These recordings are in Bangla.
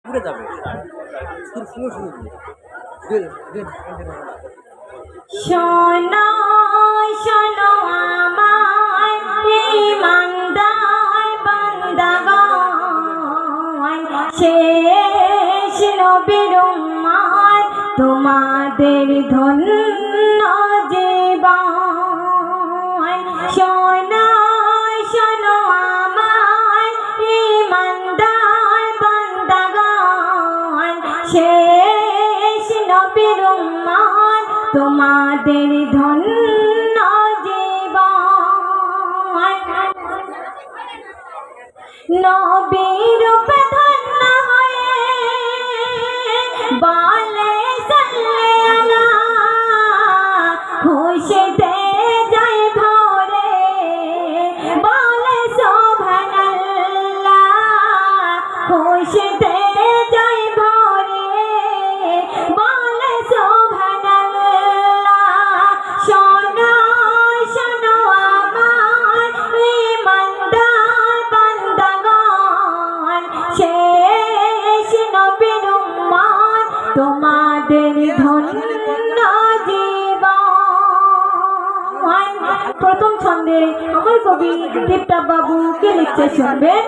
উড়ে যাবে শুরু শুরু দিন দিন শোনো শোনো আমার ইমানদার বান্দাগণ, শেষ নবীর উম্মত তোমাদের ধন্য জীবন। শোনো শোনো আমার ইমানদার বান্দাগণ, শেষ নবীর উম্মত তোমাদের ধন্য জীবন। নবীর রূপে ধন্য হয়ে বলে সাল্লাল্লাহ, খুশিতে যায় ভরে বলে সুবহানাল্লাহ, খুশিতে যায় ভরে বলে সুবহানাল্লাহ। শোনো শোনো আমার ইমানদার বান্দাগণ, শেষ নবীর উম্মত তোমাদের ধন্য জীবন। প্রথম ছন্দে আমার কবি টিপটপ বাবু কে লিখতে শুনবেন।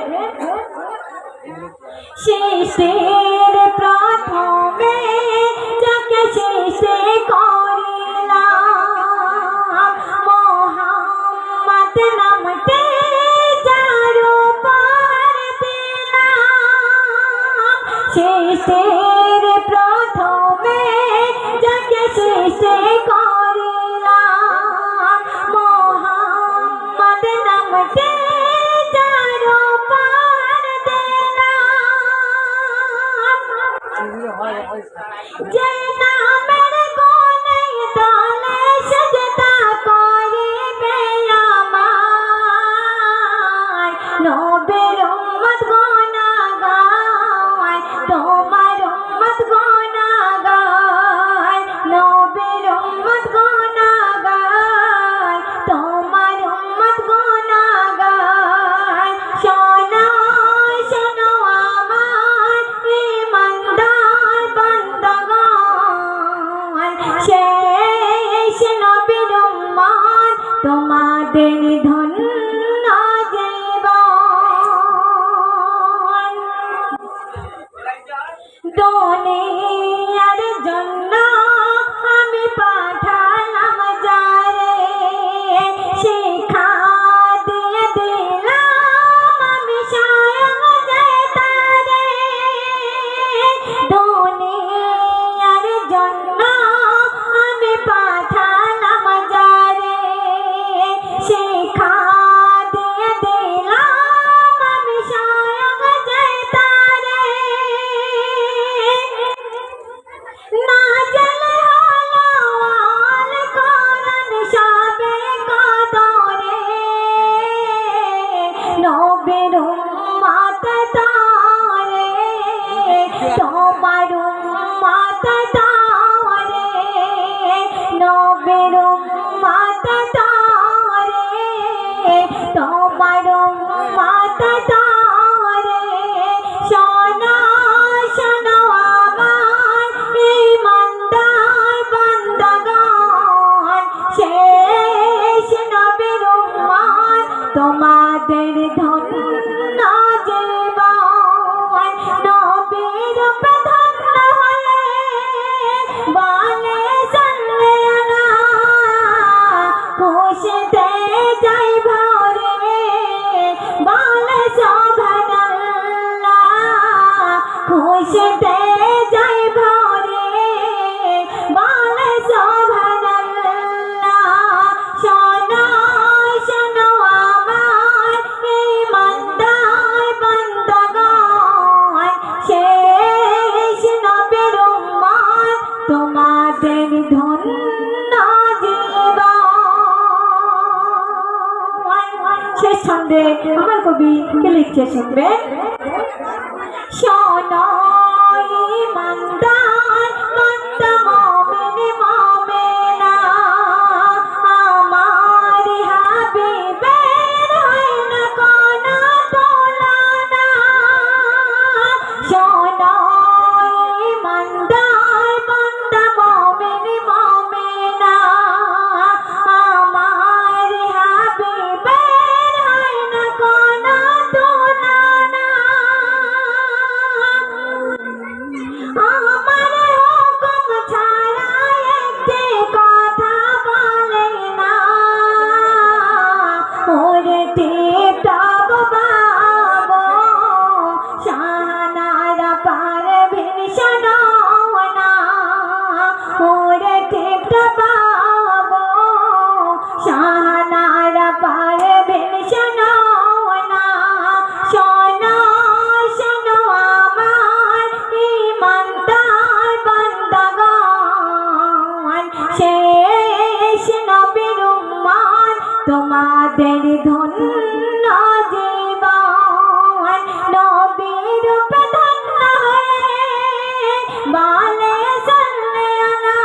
শেষের প্রথমে যাকে শেষে করিলাম, মোহাম্মদ নামতে যার উপর দিলাম। শেষের প্রথমে যাকে শেষে করিলাম, মোহাম্মদ নামতে যার উপর দিলাম। যে নামের গুণে দলে সিজদা করিবে আমার, নবীর উম্মত গুনাহগার তোমার উম্মত গুনাহগার, নবীর উম্মত গুনাহগার তোমার উম্মত গুনাহগার। শোনো শোনো আমার ইমানদার বান্দাগণ, শেষ নবীর উম্মত তোমাদের ধন্য জীবন। দুনিয়ার জন্য আমি পাঠালাম যারে, শিক্ষা দিয়ে দিলাম আমি স্বয়ং যে তারে। দুনিয়ার জন্য আমি পাঠালাম যারে, শিক্ষা দিয়ে দিলাম আমি স্বয়ং যে তারে। নাজেল হলো আল কোরআন সবে কদরে, নবীর উম্মত তারে তোমার উম্মত তারে, নবীর উম্মত তারে তোমার উম্মত তারে। শোনো শোনো আমার ইমানদার বান্দাগণ, শেষ নবীর উম্মত তোমাদের ধন্য জীবন। নবীর রূপে ধন্য হয়ে বলে সাল্লাল্লাহ, খুশিতে যায় ভরে বলে সুবহানাল্লাহ, খুশিতে যায় ভরে বলে সুবহানাল্লাহ। শোনো শোনো আমার ইমানদার বান্দাগণ, শেষ নবীর উম্মত তোমাদের ধন্য জীবন। শেষ ছন্দে আমার কবি কে লিখছে শুনবেন। শোনো ইমানদার বান্দা মুমিন মুমিনা, আমার হাবিবের হয় না কোনো তুলনা। শোনো শোনাও না ওরে টিপটা বাবু শাহানারা পারবেন শোনাও না শোনো শোনো আমার ইমানদার বান্দাগণ শেষ নবীর উম্মত তোমাদের ধন্য জীবন নবীর প্রাধান্য হয়ে বলে সাল্লে আলা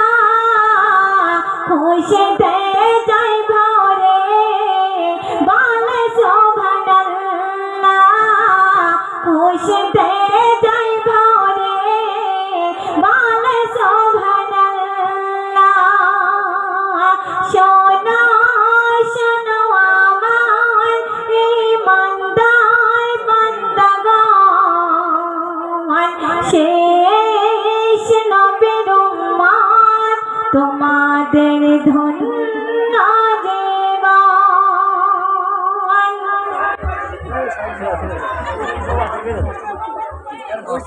খুশিতে যাই ভরে বলে সুবহানাল্লাহ খুশিতে যাই ভরে বলে সুবহানাল্লাহ শোনো শোনো আমার ইমানদার বান্দাগণ শেষ নবীর উম্মত তোমাদের ধন্য জীবন।